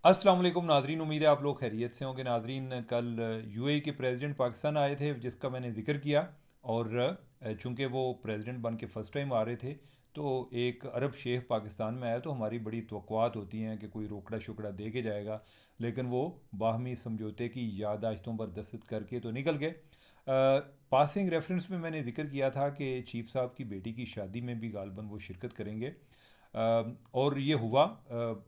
अस्सलाम वालेकुम नाजरीन, उम्मीद है आप लोग खैरियत से होंगे। नाजरीन, कल यूएई के प्रेसिडेंट पाकिस्तान आए थे जिसका मैंने ज़िक्र किया। और चूंकि वो प्रेसिडेंट बन के फ़र्स्ट टाइम आ रहे थे, तो एक अरब शेख पाकिस्तान में आया तो हमारी बड़ी तवक्कुआत होती हैं कि कोई रोकड़ा शुकड़ा दे के जाएगा। लेकिन वो बाहमी समझौते की याददाश्तों पर दस्तखत करके तो निकल गए। पासिंग रेफरेंस में मैंने ज़िक्र किया था कि चीफ साहब की बेटी की शादी में भी गालबन वो शिरकत करेंगे। और ये हुआ।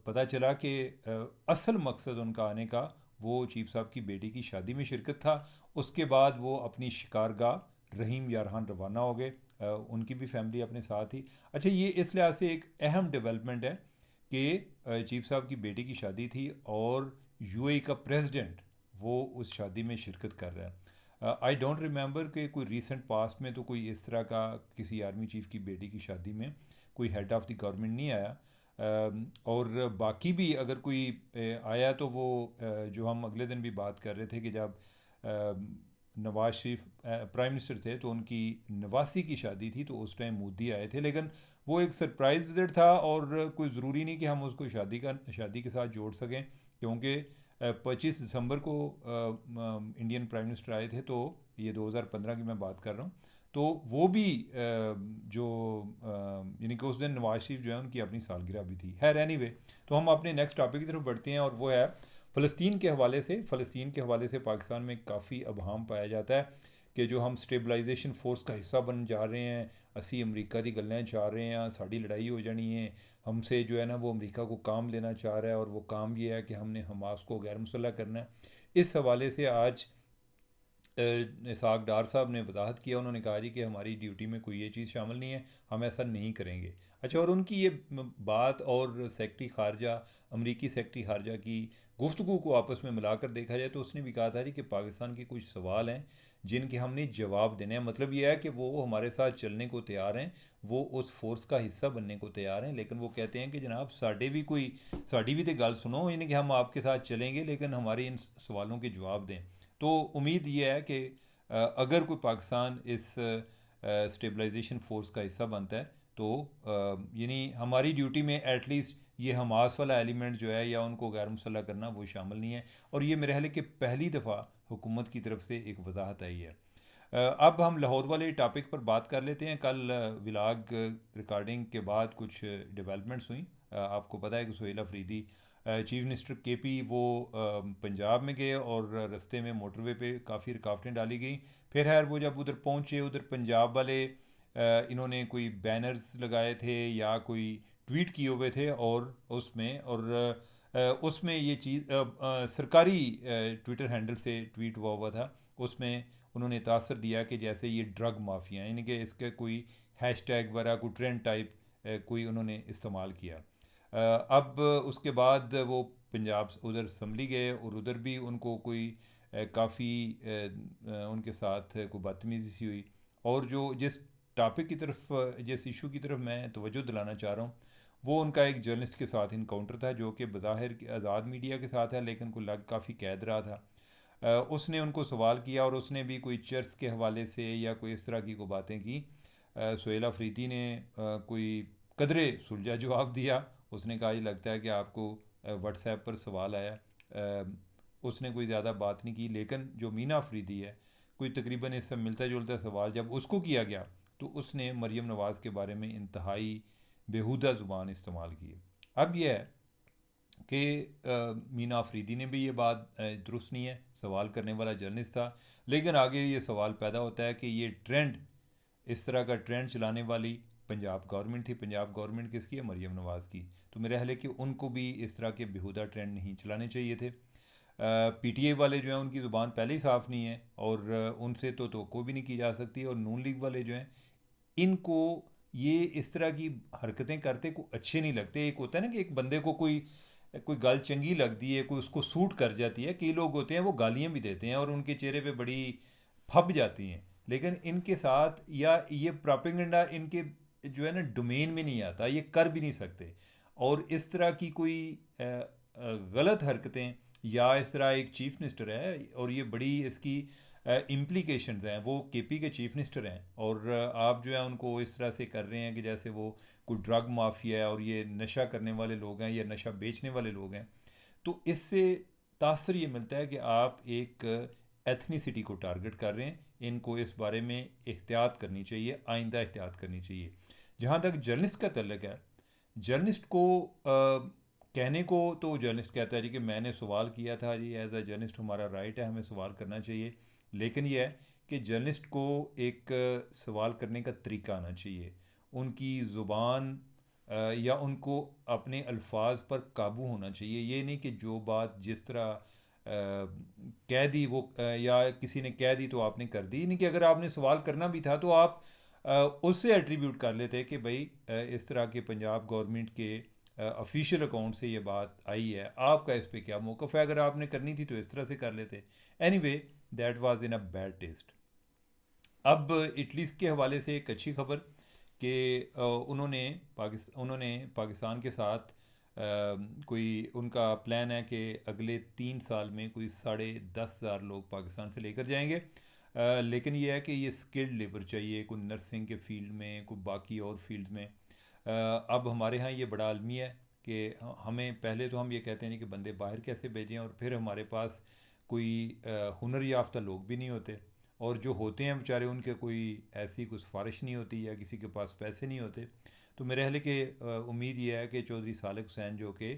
पता चला कि असल मकसद उनका आने का वो चीफ साहब की बेटी की शादी में शिरकत था। उसके बाद वो अपनी शिकारगाह रहीम यारहान रवाना हो गए। उनकी भी फैमिली अपने साथ ही। अच्छा, ये इस लिहाज से एक अहम डेवलपमेंट है कि चीफ साहब की बेटी की शादी थी और यूएई का प्रेसिडेंट वो उस शादी में शिरकत कर रहा है। आई डोंट रिमेंबर कि कोई रीसेंट पास्ट में तो कोई इस तरह का किसी आर्मी चीफ की बेटी की शादी में कोई हेड ऑफ़ द गवर्नमेंट नहीं आया। और बाकी भी अगर कोई आया तो वो जो हम अगले दिन भी बात कर रहे थे कि जब नवाज शरीफ प्राइम मिनिस्टर थे तो उनकी नवासी की शादी थी, तो उस टाइम मोदी आए थे। लेकिन वो एक सरप्राइज विजिट था और कोई ज़रूरी नहीं कि हम उसको शादी के साथ जोड़ सकें, क्योंकि 25 दिसंबर को इंडियन प्राइम मिनिस्टर आए थे। तो ये 2015 की मैं बात कर रहा हूँ। तो वो भी जो यानी कि उस दिन नवाज शरीफ जो है उनकी अपनी सालगिरह भी थी। खैर एनीवे, तो हम अपने नेक्स्ट टॉपिक की तरफ बढ़ते हैं और वो है फ़लस्तीन के हवाले से। फ़लस्तीन के हवाले से पाकिस्तान में काफ़ी अभाम पाया जाता है कि जो हम स्टेबलाइजेशन फोर्स का हिस्सा बन जा रहे हैं, असी अमरीका की गल्लें चाह रहे हैं, साड़ी लड़ाई हो जानी है हमसे, जो है ना वो अमरीका को काम लेना चाह रहा है और वो काम ये है कि हमने हमास को गैर मुसल्लह करना है। इस हवाले से आज इसहाक डार साहब ने वजाहत किया। उन्होंने कहा जी कि हमारी ड्यूटी में कोई ये चीज़ शामिल नहीं है, हम ऐसा नहीं करेंगे। अच्छा, और उनकी ये बात और सेक्रेटरी खारजा, अमरीकी सेक्रेटरी खारजा की गुफ्तगू को आपस में मिलाकर देखा जाए तो उसने भी कहा था जी कि पाकिस्तान के कुछ सवाल हैं जिनके हमने जवाब देने हैं। मतलब ये है कि वो हमारे साथ चलने को तैयार हैं, वो उस फोर्स का हिस्सा बनने को तैयार हैं, लेकिन वो कहते हैं कि जनाब साड़ी भी तो गल सुनो, यानी कि हम आपके साथ चलेंगे लेकिन हमारे इन सवालों के जवाब दें। तो उम्मीद ये है कि अगर कोई पाकिस्तान इस स्टेबलाइजेशन फोर्स का हिस्सा बनता है तो यानी हमारी ड्यूटी में एटलीस्ट ये हमास वाला एलिमेंट जो है या उनको गैर मुसल्लह करना वो शामिल नहीं है। और ये मेरे ख्याल है कि पहली दफ़ा हुकूमत की तरफ से एक वजाहत आई है। अब हम लाहौर वाले टॉपिक पर बात कर लेते हैं। कल व्लॉग रिकॉर्डिंग के बाद कुछ डेवलपमेंट्स हुई। आपको पता है कि Suhail Afridi chief minister KP वो पंजाब में गए और रास्ते में मोटरवे पे काफ़ी रुकावटें डाली गई। फिर खैर वो जब उधर पहुंचे, उधर पंजाब वाले इन्होंने कोई बैनर्स लगाए थे या कोई ट्वीट किए हुए थे और उसमें ये चीज़ सरकारी ट्विटर हैंडल से ट्वीट हुआ था। उसमें उन्होंने तासर दिया कि जैसे ये ड्रग माफिया, यानी कि इसके कोई हैशटैग वगैरह कोई ट्रेंड टाइप कोई उन्होंने इस्तेमाल किया। अब उसके बाद वो पंजाब उधर असम्बली गए और उधर भी उनको कोई काफ़ी उनके साथ कोई बदतमीज़ी सी हुई। और जो जिस टॉपिक की तरफ जिस इशू की तरफ मैं तवज्जो दिलाना चाह रहा हूँ, वो उनका एक जर्नलिस्ट के साथ इनकाउंटर था जो कि बज़ाहिर आज़ाद मीडिया के साथ है, लेकिन को लग काफ़ी कैद रहा था। उसने उनको सवाल किया और उसने भी कोई चर्च के हवाले से या कोई इस तरह की को बातें की। सुहेल अफरीदी ने कोई कदरे सुलझा जवाब दिया। उसने कहा ये लगता है कि आपको व्हाट्सएप पर सवाल आया। उसने कोई ज़्यादा बात नहीं की, लेकिन जो मीना अफरीदी है, कोई तकरीबन इससे मिलता जुलता सवाल जब उसको किया गया तो उसने मरीम नवाज़ के बारे में इंतहाई बेहुदा ज़ुबान इस्तेमाल की। अब यह है कि मीना अफरीदी ने भी ये बात दुरुस्त नहीं है, सवाल करने वाला जर्नलिस्ट था। लेकिन आगे ये सवाल पैदा होता है कि ये ट्रेंड, इस तरह का ट्रेंड चलाने वाली पंजाब गवर्नमेंट थी। पंजाब गवर्नमेंट किसकी है? मरीम नवाज़ की। तो मेरा ख्याल है कि उनको भी इस तरह के बेहुदा ट्रेंड नहीं चलाने चाहिए थे। पीटीआई वाले जो हैं उनकी ज़ुबान पहले ही साफ़ नहीं है और उनसे तो कोई भी नहीं की जा सकती। और नून लीग वाले जो हैं, इनको ये इस तरह की हरकतें करते को अच्छे नहीं लगते। एक होता है ना कि एक बंदे को कोई कोई गल चंगी लगती है, कोई उसको सूट कर जाती है। कई लोग होते हैं वो गालियाँ भी देते हैं और उनके चेहरे पे बड़ी फब जाती हैं। लेकिन इनके साथ या ये प्रोपेगेंडा इनके जो है ना डोमेन में नहीं आता, ये कर भी नहीं सकते। और इस तरह की कोई गलत हरकतें, या इस तरह एक चीफ मिनिस्टर है और ये बड़ी इसकी इम्प्लीकेशंस हैं, वो केपी के चीफ मिनिस्टर हैं और आप जो है उनको इस तरह से कर रहे हैं कि जैसे वो कोई ड्रग माफिया है और ये नशा करने वाले लोग हैं या नशा बेचने वाले लोग हैं। तो इससे तासर ये मिलता है कि आप एक एथनिसिटी को टारगेट कर रहे हैं। इनको इस बारे में एहतियात करनी चाहिए, आइंदा एहतियात करनी चाहिए। जहाँ तक जर्नलिस्ट का तल्लक है, जर्नलिस्ट को कहने को तो जर्नलिस्ट कहता है जी कि मैंने सवाल किया था जी, एज अ जर्नलिस्ट हमारा राइट है, हमें सवाल करना चाहिए। लेकिन यह है कि जर्नलिस्ट को एक सवाल करने का तरीका आना चाहिए, उनकी ज़ुबान या उनको अपने अल्फाज पर काबू होना चाहिए। ये नहीं कि जो बात जिस तरह कह दी वो या किसी ने कह दी तो आपने कर दी, नहीं कि अगर आपने सवाल करना भी था तो आप उससे एट्रीब्यूट कर लेते कि भाई इस तरह के पंजाब गवर्नमेंट के ऑफिशियल अकाउंट से ये बात आई है, आपका इस पर क्या मौक़िफ़ है, अगर आपने करनी थी तो इस तरह से कर लेते। Anyway, that was in a bad taste. अब इटली के हवाले से एक अच्छी खबर कि उन्होंने पाकिस्तान के साथ कोई उनका प्लान है कि अगले 3 साल में कोई 10,500 लोग पाकिस्तान से लेकर जाएंगे। लेकिन यह है कि ये स्किल्ड लेबर चाहिए, कोई नर्सिंग के फील्ड में, कोई बाकी और फील्ड में। अब हमारे यहाँ ये बड़ा अलमी है कि हमें पहले तो हम ये कहते हैं कि बंदे बाहर कैसे भेजें, और फिर हमारे पास कोई हुनर याफ्ता लोग भी नहीं होते, और जो होते हैं बेचारे उनके कोई ऐसी कुछ सिफारिश नहीं होती या किसी के पास पैसे नहीं होते। तो मेरे ख्याल कि उम्मीद ये है कि चौधरी सालिक हुसैन जो कि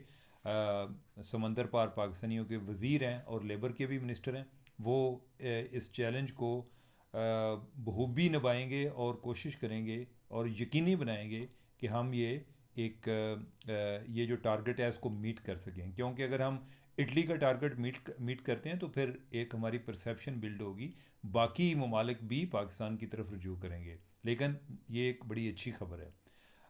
समंदर पार पाकिस्तानियों के वज़ीर हैं और लेबर के भी मिनिस्टर हैं, वो इस चैलेंज को बखूबी निभाएंगे और कोशिश करेंगे और यकीनी बनाएंगे कि हम ये जो टारगेट है इसको मीट कर सकें। क्योंकि अगर हम इटली का टारगेट मीट करते हैं तो फिर एक हमारी परसेप्शन बिल्ड होगी, बाकी ममालिक भी पाकिस्तान की तरफ रुजू करेंगे। लेकिन ये एक बड़ी अच्छी खबर है।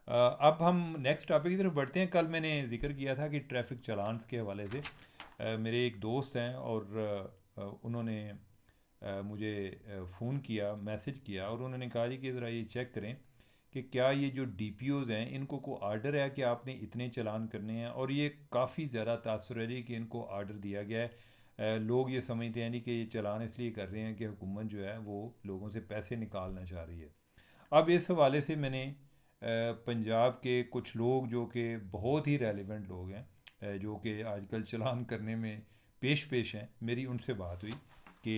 अब हम नेक्स्ट टॉपिक की तरफ बढ़ते हैं। कल मैंने जिक्र किया था कि ट्रैफिक चालान्स के हवाले से मेरे एक दोस्त हैं और उन्होंने मुझे फ़ोन किया, मैसेज किया, और उन्होंने कहा जी कि ज़रा ये चेक करें कि क्या ये जो डीपीओज़ हैं इनको को आर्डर है कि आपने इतने चालान करने हैं। और ये काफ़ी ज़्यादा तासुर है जी कि इनको आर्डर दिया गया है। लोग ये समझते हैं नहीं कि ये चालान इसलिए कर रहे हैं कि हुकूमत जो है वो लोगों से पैसे निकालना चाह रही है। अब इस हवाले से मैंने पंजाब के कुछ लोग जो कि बहुत ही रेलिवेंट लोग हैं, जो कि आजकल चालान करने में पेश हैं, मेरी उनसे बात हुई कि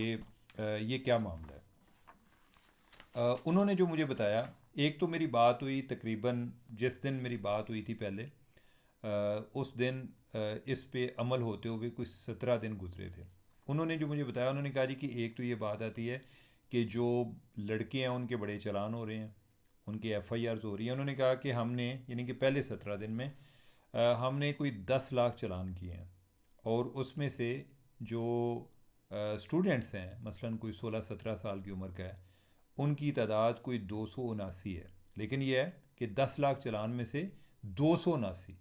ये क्या मामला है। उन्होंने जो मुझे बताया, एक तो मेरी बात हुई तकरीबन जिस दिन मेरी बात हुई थी पहले, उस दिन इस पे अमल होते हुए कुछ 17 दिन गुजरे थे। उन्होंने जो मुझे बताया, उन्होंने कहा जी कि एक तो ये बात आती है कि जो लड़के हैं उनके बड़े चालान हो रहे हैं, उनकी एफआईआर हो रही है। उन्होंने कहा कि हमने यानी कि पहले 17 दिन में हमने कोई 10 लाख चालान किए हैं, और उसमें से जो स्टूडेंट्स हैं मसलन कोई 16-17 साल की उम्र का है, उनकी तादाद कोई 279 है। लेकिन यह है कि 10 लाख चालान में से 279,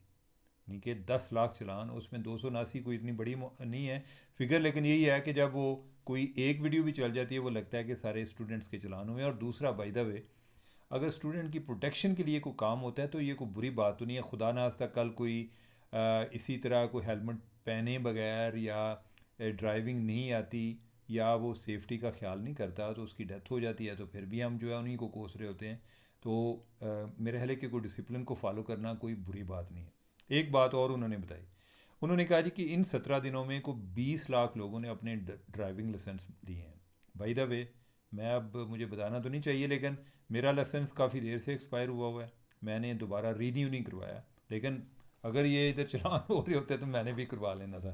यानी कि 10 लाख चालान, उसमें 279 कोई इतनी बड़ी नहीं है फिगर। लेकिन यही है कि जब वो कोई एक वीडियो भी चल जाती है वो लगता है कि सारे स्टूडेंट्स के चालान हुए। और दूसरा, बाय द वे, अगर स्टूडेंट की प्रोटेक्शन के लिए कोई काम होता है तो ये कोई बुरी बात तो नहीं है। खुदा ना खास्ता कल कोई इसी तरह कोई हेलमेट पहने बगैर या ड्राइविंग नहीं आती या वो सेफ्टी का ख्याल नहीं करता तो उसकी डेथ हो जाती है, तो फिर भी हम जो है उन्हीं को कोस रहे होते हैं। तो मेरे ख्याल है कि कोई डिसिप्लिन को फॉलो करना कोई बुरी बात नहीं है। एक बात और उन्होंने बताई, उन्होंने कहा जी कि इन 17 दिनों में को 20 लाख लोगों ने अपने ड्राइविंग लाइसेंस लिए हैं। बाय द वे, मैं अब मुझे बताना तो नहीं चाहिए लेकिन मेरा लाइसेंस काफ़ी देर से एक्सपायर हुआ है, मैंने दोबारा रीन्यू नहीं करवाया। लेकिन अगर ये इधर चलान हो रहे होते तो मैंने भी करवा लेना था।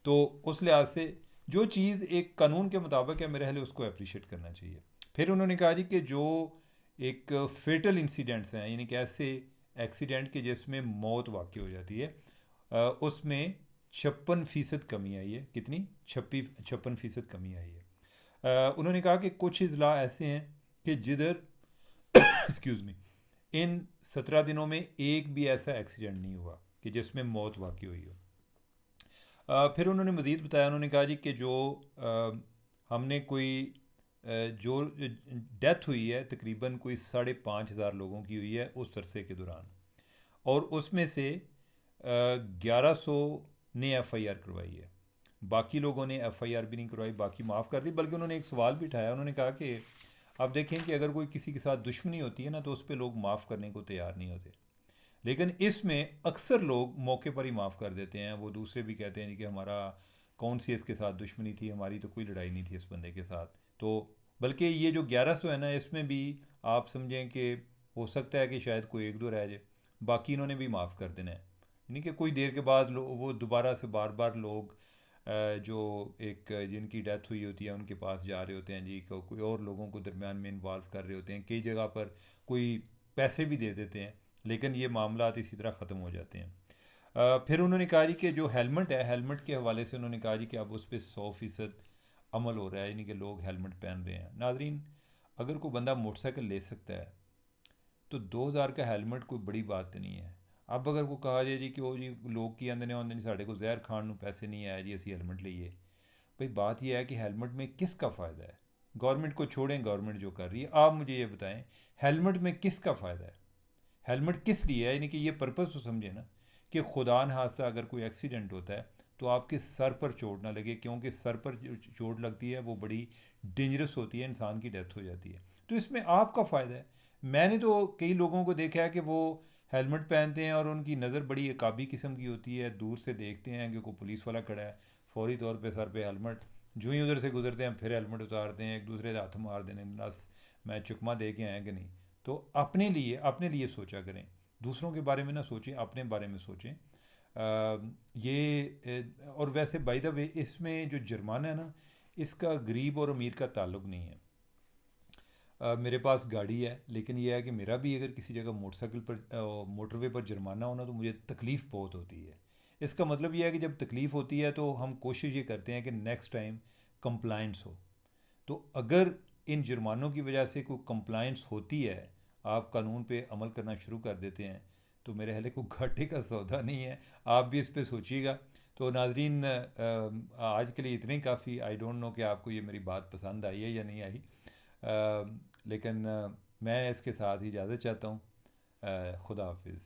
तो उस लिहाज से जो चीज़ एक कानून के मुताबिक है, मेरे ख्याल उसको अप्रिशिएट करना चाहिए। फिर उन्होंने कहा जी कि जो एक फेटल इंसिडेंट्स हैं, यानी कि ऐसे एक्सीडेंट के जिसमें मौत वाक़ई हो जाती है, उसमें 56% कमी आई है। कितनी? 56% कमी आई है। उन्होंने कहा कि कुछ अजला ऐसे हैं कि जिधर एक्सक्यूज़ मी, इन 17 दिनों में एक भी ऐसा एक्सीडेंट नहीं हुआ कि जिसमें मौत वाक़ई हुई हो। फिर उन्होंने मज़ीद बताया, उन्होंने कहा जी कि जो हमने कोई जो डेथ हुई है तकरीबन कोई 5,500 लोगों की हुई है उस अरसे के दौरान, और उसमें से 1100 ने एफआईआर करवाई है। बाकी लोगों ने एफआईआर भी नहीं करवाई, बाकी माफ़ कर दी। बल्कि उन्होंने एक सवाल भी उठाया, उन्होंने कहा कि आप देखें कि अगर कोई किसी के साथ दुश्मनी होती है ना तो उस पर लोग माफ़ करने को तैयार नहीं होते, लेकिन इसमें अक्सर लोग मौके पर ही माफ़ कर देते हैं। वो दूसरे भी कहते हैं कि हमारा कौन सी इसके साथ दुश्मनी थी, हमारी तो कोई लड़ाई नहीं थी इस बंदे के साथ। तो बल्कि ये जो 1100 है ना, इसमें भी आप समझें कि हो सकता है कि शायद कोई एक दो रह जाए, बाकी इन्होंने भी माफ़ कर देना है। यानी कि कोई देर के बाद वो दोबारा से बार बार लोग जो एक जिनकी डेथ हुई होती है उनके पास जा रहे होते हैं जी, कोई और लोगों को दरमियान में इन्वॉल्व कर रहे होते हैं, कई जगह पर कोई पैसे भी दे देते हैं, लेकिन ये मामला इसी तरह ख़त्म हो जाते हैं। फिर उन्होंने कहा जी कि जो हेलमेट है, हेलमेट के हवाले से उन्होंने कहा जी कि अब उस पर 100% अमल हो रहा है, यानी कि लोग हेलमेट पहन रहे हैं। नाजरीन, अगर कोई बंदा मोटरसाइकिल ले सकता है तो 2000 का हेलमेट कोई बड़ी बात नहीं है। अब अगर को कहा जाए जी कि वो जी लोग की आंदे ने साढ़े को जहर खाण ਨੂੰ पैसे नहीं आए जी असी हेलमेट लीए, भाई बात यह है कि हेलमेट में किसका फ़ायदा है? गवर्नमेंट को छोड़ें, गवर्नमेंट जो कर रही है, आप मुझे ये बताएं हेलमेट में किसका फ़ायदा है? हेलमेट किस लिए है? यानी कि ये पर्पज़ तो समझे ना, कि खुदा न हादसा अगर कोई एक्सीडेंट होता है तो आपके सर पर चोट ना लगे, क्योंकि सर पर जो चोट लगती है वो बड़ी डेंजरस होती है, इंसान की डेथ हो जाती है। तो इसमें आपका फ़ायदा है। मैंने तो कई लोगों को देखा है कि वो हेलमेट पहनते हैं और उनकी नज़र बड़ी अकाबी किस्म की होती है, दूर से देखते हैं कि कोई पुलिस वाला खड़ा है, फौरी तौर पे सर पे हेलमेट, जो ही उधर से गुजरते हैं फिर हेलमेट उतारते हैं, एक दूसरे के हाथ मार देने, बस मैं चुकमा दे के आए कि नहीं। तो अपने लिए सोचा करें, दूसरों के बारे में ना सोचें, अपने बारे में सोचें। और वैसे बाय द वे इसमें जो जुर्माना है ना, इसका गरीब और अमीर का ताल्लुक नहीं है। मेरे पास गाड़ी है, लेकिन यह है कि मेरा भी अगर किसी जगह मोटरसाइकिल पर मोटरवे पर जुर्माना होना तो मुझे तकलीफ़ बहुत होती है। इसका मतलब यह है कि जब तकलीफ़ होती है तो हम कोशिश ये करते हैं कि नेक्स्ट टाइम कंप्लाइंस हो। तो अगर इन जुर्मानों की वजह से कोई कंप्लाइंस होती है, आप कानून पे अमल करना शुरू कर देते हैं, तो मेरे हाले को घाटे का सौदा नहीं है। आप भी इस पे सोचिएगा। तो नाजरीन, आज के लिए इतने ही काफ़ी। आई डोंट नो कि आपको ये मेरी बात पसंद आई है या नहीं आई, लेकिन मैं इसके साथ ही इजाज़त चाहता हूँ। खुदा हाफिज़।